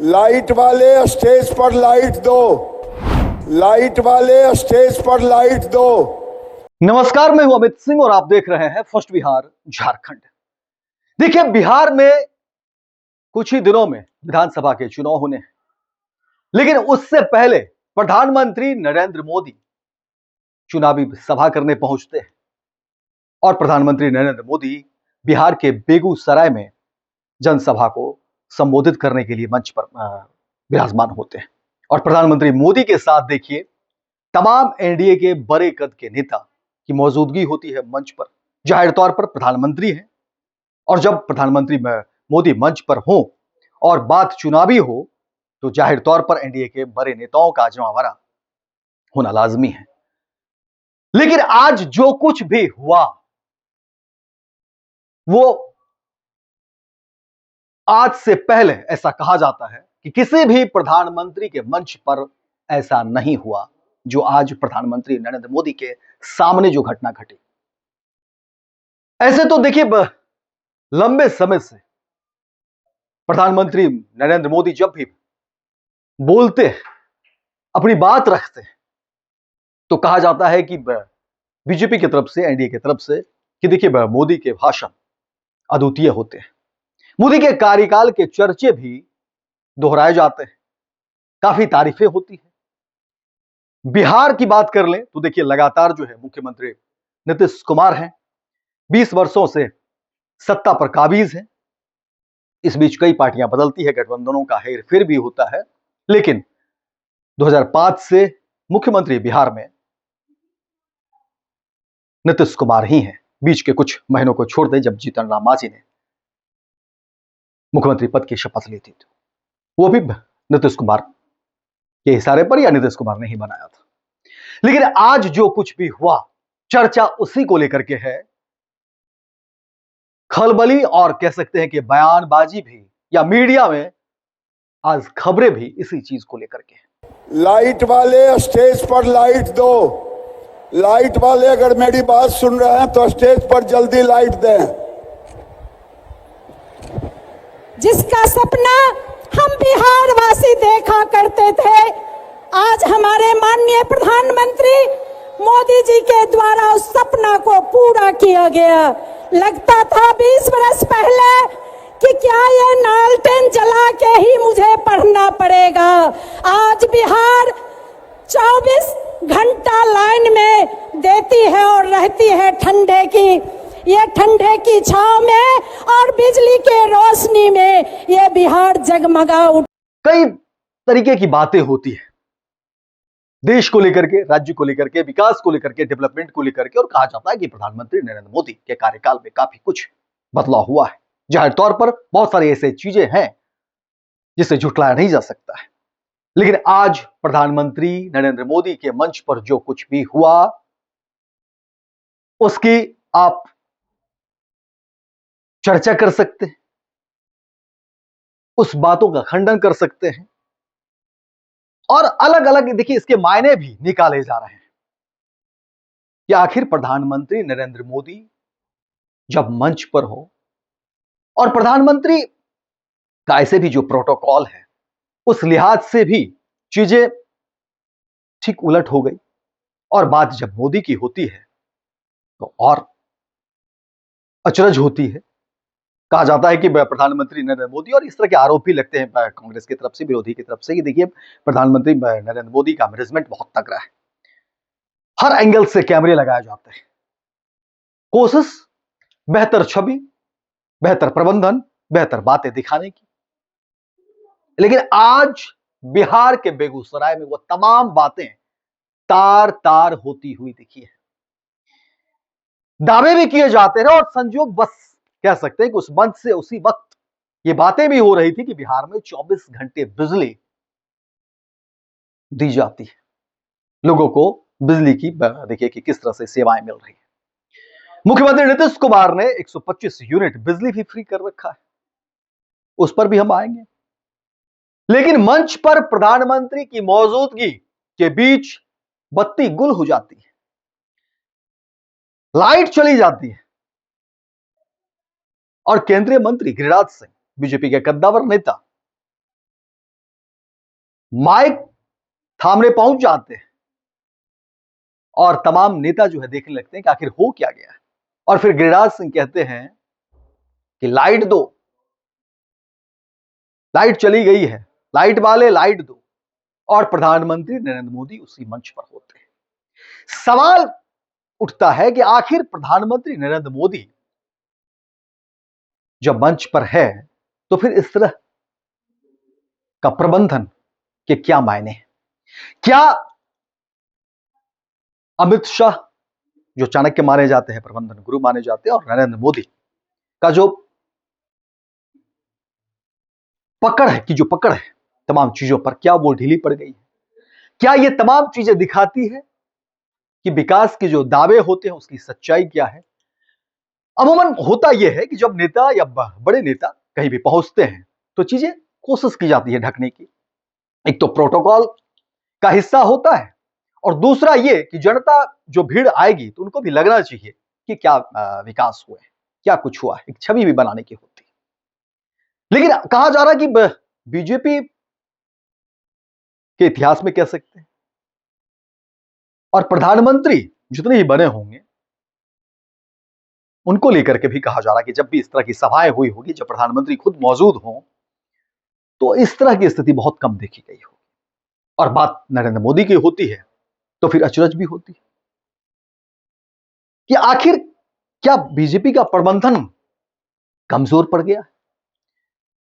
Light वाले stage पर light दो। लाइट वाले स्टेज पर लाइट दो। नमस्कार, मैं हूं अमित सिंह और आप देख रहे हैं फर्स्ट बिहार झारखंड। देखिए, बिहार में कुछ ही दिनों में विधानसभा के चुनाव होने हैं, लेकिन उससे पहले प्रधानमंत्री नरेंद्र मोदी चुनावी सभा करने पहुंचते हैं और प्रधानमंत्री नरेंद्र मोदी बिहार के बेगूसराय में जनसभा को संबोधित करने के लिए मंच पर विराजमान होते हैं। और प्रधानमंत्री मोदी के साथ देखिए तमाम एनडीए के बड़े कद के नेता की मौजूदगी होती है मंच पर। जाहिर तौर पर प्रधानमंत्री हैं और जब प्रधानमंत्री मोदी मंच पर हो और बात चुनावी हो तो जाहिर तौर पर एनडीए के बड़े नेताओं का जमावड़ा होना लाजमी है। लेकिन आज जो कुछ भी हुआ वो आज से पहले ऐसा कहा जाता है कि किसी भी प्रधानमंत्री के मंच पर ऐसा नहीं हुआ जो आज प्रधानमंत्री नरेंद्र मोदी के सामने जो घटना घटी। ऐसे तो देखिए लंबे समय से प्रधानमंत्री नरेंद्र मोदी जब भी बोलते हैं, अपनी बात रखते हैं, तो कहा जाता है कि बीजेपी की तरफ से, एनडीए की तरफ से कि देखिए मोदी के भाषण अद्वितीय होते हैं। मोदी के कार्यकाल के चर्चे भी दोहराए जाते हैं, काफी तारीफें होती हैं। बिहार की बात कर लें तो देखिए लगातार जो है मुख्यमंत्री नीतीश कुमार हैं, 20 वर्षों से सत्ता पर काबिज हैं। इस बीच कई पार्टियां बदलती है, गठबंधनों का हेरफेर भी होता है, लेकिन 2005 से मुख्यमंत्री बिहार में नीतीश कुमार ही हैं। बीच के कुछ महीनों को छोड़ दें, जब जीतन राम मांझी ने मुख्यमंत्री पद की शपथ ली थी, वो भी नीतीश कुमार के इशारे पर या नीतीश कुमार ने ही बनाया था। लेकिन आज जो कुछ भी हुआ चर्चा उसी को लेकर के है। खलबली और कह सकते हैं कि बयानबाजी भी या मीडिया में आज खबरें भी इसी चीज को लेकर के है। लाइट वाले स्टेज पर लाइट दो। लाइट वाले अगर मेरी बात सुन रहे हैं तो स्टेज पर जल्दी लाइट दें। जिसका सपना हम बिहार वासी देखा करते थे, आज हमारे माननीय प्रधानमंत्री मोदी जी के द्वारा उस सपना को पूरा किया गया। लगता था 20 वर्ष पहले कि क्या ये नालटेन जला के ही मुझे पढ़ना पड़ेगा। आज बिहार 24 घंटा लाइन में देती है और रहती है ठंडे की, ये ठंडे की छांव में और बिजली के रोशनी में ये बिहार जगमगा उठ। कई तरीके की बातें होती है, देश को लेकर के, राज्य को लेकर के, विकास को लेकर के, डेवलपमेंट को लेकर के, और कहा जाता है कि प्रधानमंत्री नरेंद्र मोदी के कार्यकाल में काफी कुछ बदलाव हुआ है। जाहिर तौर पर बहुत सारी ऐसी चीजें हैं जिसे झुठलाया नहीं जा सकता है, लेकिन आज प्रधानमंत्री नरेंद्र मोदी के मंच पर जो कुछ भी हुआ उसकी आप चर्चा कर सकते हैं, उस बातों का खंडन कर सकते हैं और अलग अलग देखिए इसके मायने भी निकाले जा रहे हैं कि आखिर प्रधानमंत्री नरेंद्र मोदी जब मंच पर हो और प्रधानमंत्री का ऐसे भी जो प्रोटोकॉल है उस लिहाज से भी चीजें ठीक उलट हो गई, और बात जब मोदी की होती है तो और अचरज होती है। कहा जाता है कि प्रधानमंत्री नरेंद्र मोदी, और इस तरह के आरोप भी लगते हैं कांग्रेस की तरफ से, विरोधी की तरफ से, कि देखिए प्रधानमंत्री नरेंद्र मोदी का मैनेजमेंट बहुत तगड़ा है, हर एंगल से कैमरे लगाए जाते हैं, कोशिश बेहतर छवि, बेहतर प्रबंधन, बेहतर बातें दिखाने की। लेकिन आज बिहार के बेगूसराय में वो तमाम बातें तार तार होती हुई दिखी है। दावे भी किए जाते हैं और संजोग बस कह सकते हैं कि उस मंच से उसी वक्त ये बातें भी हो रही थी कि बिहार में 24 घंटे बिजली दी जाती है, लोगों को बिजली की देखिए कि किस तरह से सेवाएं मिल रही है। मुख्यमंत्री नीतीश कुमार ने 125 यूनिट बिजली भी फ्री कर रखा है, उस पर भी हम आएंगे। लेकिन मंच पर प्रधानमंत्री की मौजूदगी के बीच बत्ती गुल हो जाती है, लाइट चली जाती है और केंद्रीय मंत्री गिरिराज सिंह, बीजेपी के कद्दावर नेता, माइक थामने पहुंच जाते हैं और तमाम नेता जो है देखने लगते हैं कि आखिर हो क्या गया है। और फिर गिरिराज सिंह कहते हैं कि लाइट दो, लाइट चली गई है, लाइट वाले लाइट दो। और प्रधानमंत्री नरेंद्र मोदी उसी मंच पर होते हैं। सवाल उठता है कि आखिर प्रधानमंत्री नरेंद्र मोदी जब मंच पर है तो फिर इस तरह का प्रबंधन के क्या मायने हैं? क्या अमित शाह जो चाणक्य माने जाते हैं, प्रबंधन गुरु माने जाते हैं, और नरेंद्र मोदी का जो पकड़ है तमाम चीजों पर, क्या वो ढीली पड़ गई है? क्या ये तमाम चीजें दिखाती है कि विकास के जो दावे होते हैं उसकी सच्चाई क्या है? अमूमन होता यह है कि जब नेता या बड़े नेता कहीं भी पहुंचते हैं तो चीजें कोशिश की जाती है ढकने की। एक तो प्रोटोकॉल का हिस्सा होता है, और दूसरा ये कि जनता जो भीड़ आएगी तो उनको भी लगना चाहिए कि क्या विकास हुआ है, क्या कुछ हुआ है, एक छवि भी बनाने की होती है। लेकिन कहा जा रहा है कि बीजेपी के इतिहास में कह सकते हैं, और प्रधानमंत्री जितने ही बने होंगे उनको लेकर के भी कहा जा रहा है कि जब भी इस तरह की सभाएं हुई होगी, जब प्रधानमंत्री खुद मौजूद हों, तो इस तरह की स्थिति बहुत कम देखी गई होगी। और बात नरेंद्र मोदी की होती है तो फिर अचरज भी होती है कि आखिर क्या बीजेपी का प्रबंधन कमजोर पड़ गया?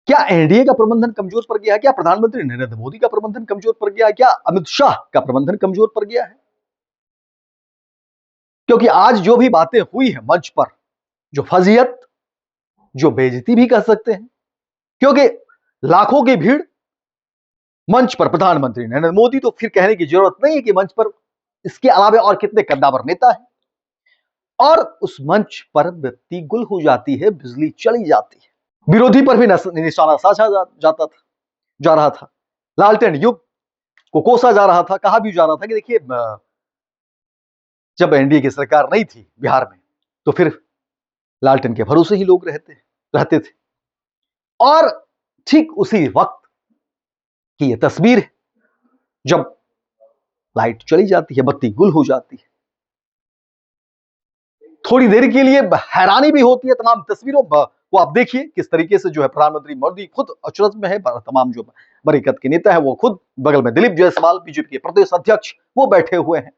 क्या एनडीए का प्रबंधन कमजोर पड़ गया है? क्या प्रधानमंत्री नरेंद्र मोदी का प्रबंधन कमजोर पड़ गया है? क्या अमित शाह का प्रबंधन कमजोर पड़ गया है? क्योंकि आज जो भी बातें हुई है मंच पर, जो फजीयत, जो बेइज्जती भी कह सकते हैं, क्योंकि लाखों की भीड़ मंच पर प्रधानमंत्री नरेंद्र मोदी, तो फिर कहने की जरूरत नहीं है कि मंच पर इसके अलावा और कितने कद्दावर नेता हैं। और उस मंच पर व्यक्ति गुल हो जाती है, बिजली चली जाती है, विरोधी पर भी निशाना साधा जा रहा था, लालटेन युग को कोसा जा रहा था। कहा भी जा रहा था कि देखिए, जब एनडीए की सरकार नहीं थी बिहार में तो फिर लालटेन के भरोसे ही लोग रहते थे। और ठीक उसी वक्त की यह तस्वीर है जब लाइट चली जाती है, बत्ती गुल हो जाती है। थोड़ी देर के लिए हैरानी भी होती है तमाम तस्वीरों को आप देखिए किस तरीके से जो है प्रधानमंत्री मोदी खुद अचरज में है, तमाम जो बड़े कद के नेता है वो खुद, बगल में दिलीप जायसवाल बीजेपी के प्रदेश अध्यक्ष वो बैठे हुए हैं।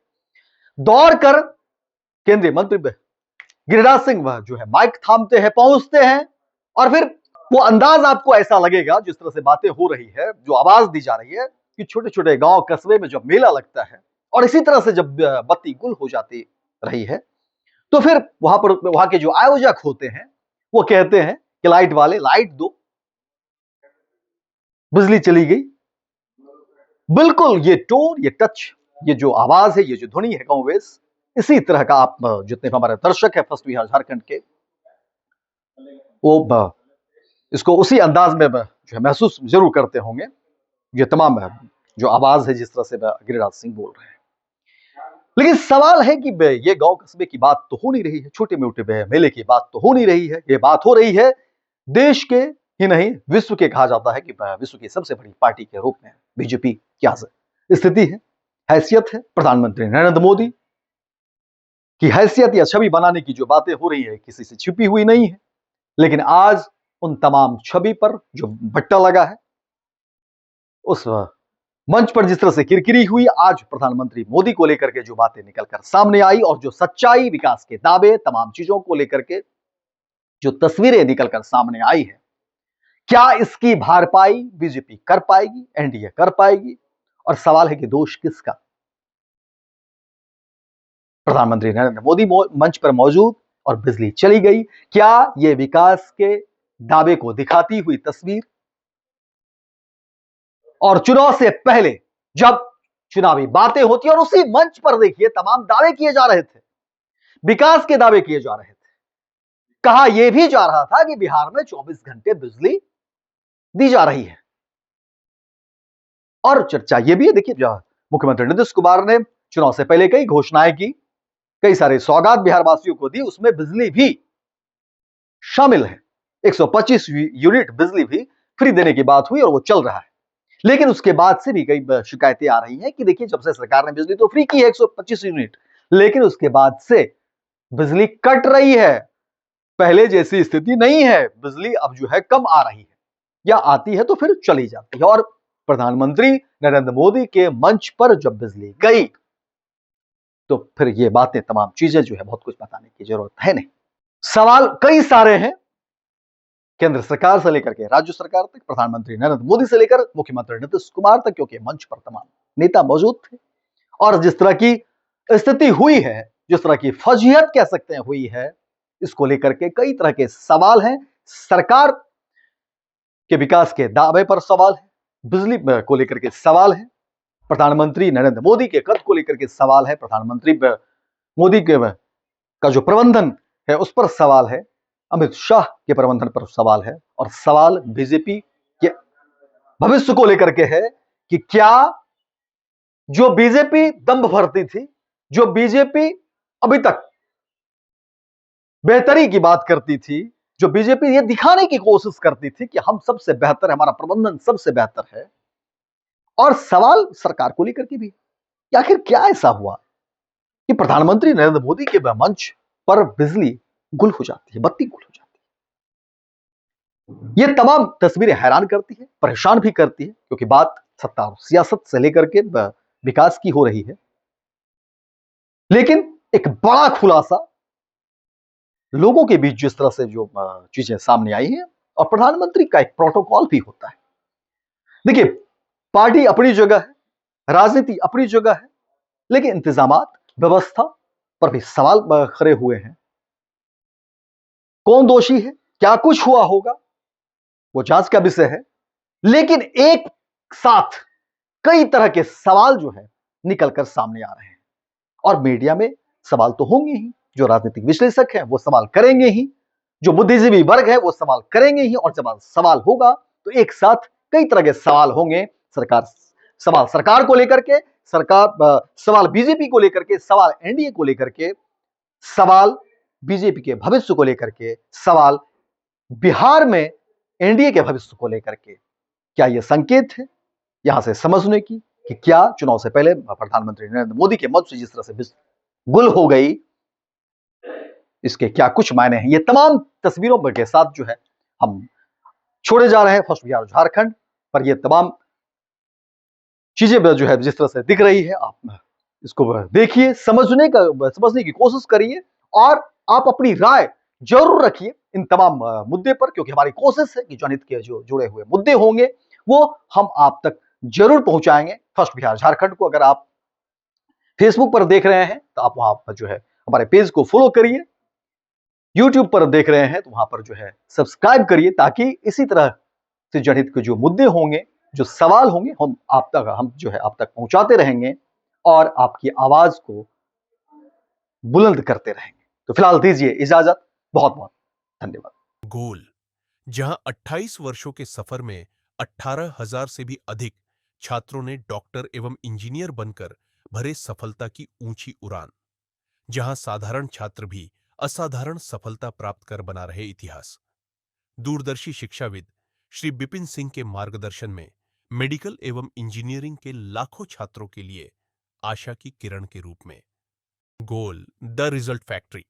दौड़कर केंद्रीय मंत्री गिरिराज सिंह जो है माइक थामते हैं, पहुंचते हैं, और फिर वो अंदाज आपको ऐसा लगेगा जिस तरह से बातें हो रही है, जो आवाज दी जा रही है कि छोटे छोटे गांव कस्बे में जब मेला लगता है और इसी तरह से जब बत्ती गुल हो जाती रही है तो फिर वहां के जो आयोजक होते हैं वो कहते हैं कि लाइट वाले लाइट दो, बिजली चली गई। बिल्कुल ये टोन, ये टच, ये जो आवाज है, ये जो ध्वनि है कमोबेश इसी तरह का आप जितने हमारे दर्शक है फर्स्ट बिहार झारखंड के, वो इसको उसी अंदाज में जो है महसूस जरूर करते होंगे। ये तमाम जो आवाज है जिस तरह से गिरिराज सिंह बोल रहे हैं। लेकिन सवाल है कि ये गांव कस्बे की बात तो हो नहीं रही है, छोटे मोटे मेले की बात तो हो नहीं रही है, ये बात हो रही है देश के ही नहीं विश्व के। कहा जाता है कि विश्व की सबसे बड़ी पार्टी के रूप में बीजेपी क्या स्थिति है, हैसियत है। प्रधानमंत्री नरेंद्र मोदी की हैसियत या छवि बनाने की जो बातें हो रही है किसी से छिपी हुई नहीं है, लेकिन आज उन तमाम छवि पर जो बट्टा लगा है, उस मंच पर जिस तरह से किरकिरी हुई, आज प्रधानमंत्री मोदी को लेकर के जो बातें निकलकर सामने आई और जो सच्चाई, विकास के दावे, तमाम चीजों को लेकर के जो तस्वीरें निकलकर सामने आई है, क्या इसकी भरपाई बीजेपी कर पाएगी, एनडीए कर पाएगी? और सवाल है कि दोष किसका? प्रधानमंत्री नरेंद्र मोदी मंच पर मौजूद और बिजली चली गई, क्या यह विकास के दावे को दिखाती हुई तस्वीर? और चुनाव से पहले जब चुनावी बातें होती और उसी मंच पर देखिए तमाम दावे किए जा रहे थे, विकास के दावे किए जा रहे थे, कहा यह भी जा रहा था कि बिहार में 24 घंटे बिजली दी जा रही है। और चर्चा यह भी है, देखिए मुख्यमंत्री नीतीश कुमार ने चुनाव से पहले कई घोषणाएं की, कई सारे सौगात बिहार वासियों को दी, उसमें बिजली भी शामिल है। 125 यूनिट बिजली भी फ्री देने की बात हुई और वो चल रहा है। लेकिन उसके बाद से भी कई शिकायतें आ रही हैं कि देखिए जब से सरकार ने बिजली तो फ्री की है 125 यूनिट, लेकिन उसके बाद से बिजली कट रही है। पहले जैसी स्थिति नहीं है, बिजली अब जो है कम आ रही है या आती है तो फिर चली जाती है। और प्रधानमंत्री नरेंद्र मोदी के मंच पर जब बिजली गई तो फिर ये बातें तमाम चीजें जो है बहुत कुछ बताने की जरूरत है नहीं। सवाल कई सारे हैं, केंद्र सरकार से लेकर के राज्य सरकार तक, प्रधानमंत्री नरेंद्र मोदी से लेकर मुख्यमंत्री नीतीश कुमार तक, क्योंकि मंच पर तमाम नेता मौजूद थे। और जिस तरह की स्थिति हुई है, जिस तरह की फजीहत कह सकते हैं हुई है, इसको लेकर के कई तरह के सवाल हैं। सरकार के विकास के दावे पर सवाल है, बिजली को लेकर के सवाल है, प्रधानमंत्री नरेंद्र मोदी के कद को लेकर के सवाल है, प्रधानमंत्री मोदी के का जो प्रबंधन है उस पर सवाल है, अमित शाह के प्रबंधन पर सवाल है, और सवाल बीजेपी के भविष्य को लेकर के है कि क्या जो बीजेपी दंभ भरती थी, जो बीजेपी अभी तक बेहतरी की बात करती थी, जो बीजेपी ये दिखाने की कोशिश करती थी कि हम सबसे बेहतर है, हमारा प्रबंधन सबसे बेहतर है, और सवाल सरकार को लेकर के भी कि आखिर क्या ऐसा हुआ कि प्रधानमंत्री नरेंद्र मोदी के मंच पर बिजली गुल हो जाती है, बत्ती गुल हो जाती है। ये तमाम तस्वीरें हैरान करती है, परेशान भी करती है, क्योंकि बात सत्ता और सियासत से लेकर के विकास की हो रही है। लेकिन एक बड़ा खुलासा लोगों के बीच जिस तरह से जो चीजें सामने आई हैं, और प्रधानमंत्री का एक प्रोटोकॉल भी होता है। देखिए, पार्टी अपनी जगह है, राजनीति अपनी जगह है, लेकिन इंतजामात, व्यवस्था पर भी सवाल खड़े हुए हैं। कौन दोषी है, क्या कुछ हुआ होगा, वो जांच का विषय है। लेकिन एक साथ कई तरह के सवाल जो है निकलकर सामने आ रहे हैं, और मीडिया में सवाल तो होंगे ही, जो राजनीतिक विश्लेषक हैं वो सवाल करेंगे ही, जो बुद्धिजीवी वर्ग है वो सवाल करेंगे ही, और जब सवाल होगा तो एक साथ कई तरह के सवाल होंगे। सवाल सरकार को लेकर के, सवाल बीजेपी को लेकर के, सवाल एनडीए को लेकर के, सवाल बीजेपी के भविष्य को लेकर के, सवाल बिहार में एनडीए के भविष्य को लेकर के। क्या यह संकेत है यहां से समझने की कि क्या चुनाव से पहले प्रधानमंत्री नरेंद्र मोदी के मंच से जिस तरह से गुल हो गई, इसके क्या कुछ मायने हैं? ये तमाम तस्वीरों के साथ जो है हम छोड़े जा रहे हैं फर्स्ट बिहार झारखंड पर। ये तमाम चीजें जो है जिस तरह से दिख रही है, आप इसको देखिए, समझने की कोशिश करिए, और आप अपनी राय जरूर रखिए इन तमाम मुद्दे पर, क्योंकि हमारी कोशिश है कि जनहित के जो जुड़े हुए मुद्दे होंगे वो हम आप तक जरूर पहुंचाएंगे। फर्स्ट बिहार झारखंड को अगर आप फेसबुक पर देख रहे हैं तो आप वहां पर जो है हमारे पेज को फॉलो करिए, यूट्यूब पर देख रहे हैं तो वहां पर जो है सब्सक्राइब करिए, ताकि इसी तरह से जनहित के जो मुद्दे होंगे, जो सवाल होंगे, हम जो है आप तक पहुंचाते रहेंगे और आपकी आवाज को बुलंद करते रहेंगे। तो फिलहाल दीजिए इजाजत, बहुत बहुत धन्यवाद। गोल, जहां 28 वर्षों के सफर में 18,000 से भी अधिक छात्रों ने डॉक्टर एवं इंजीनियर बनकर भरे सफलता की ऊंची उड़ान, जहां साधारण छात्र भी असाधारण सफलता प्राप्त कर बना रहे इतिहास। दूरदर्शी शिक्षाविद श्री बिपिन सिंह के मार्गदर्शन में मेडिकल एवं इंजीनियरिंग के लाखों छात्रों के लिए आशा की किरण के रूप में गोल, द रिजल्ट फैक्ट्री।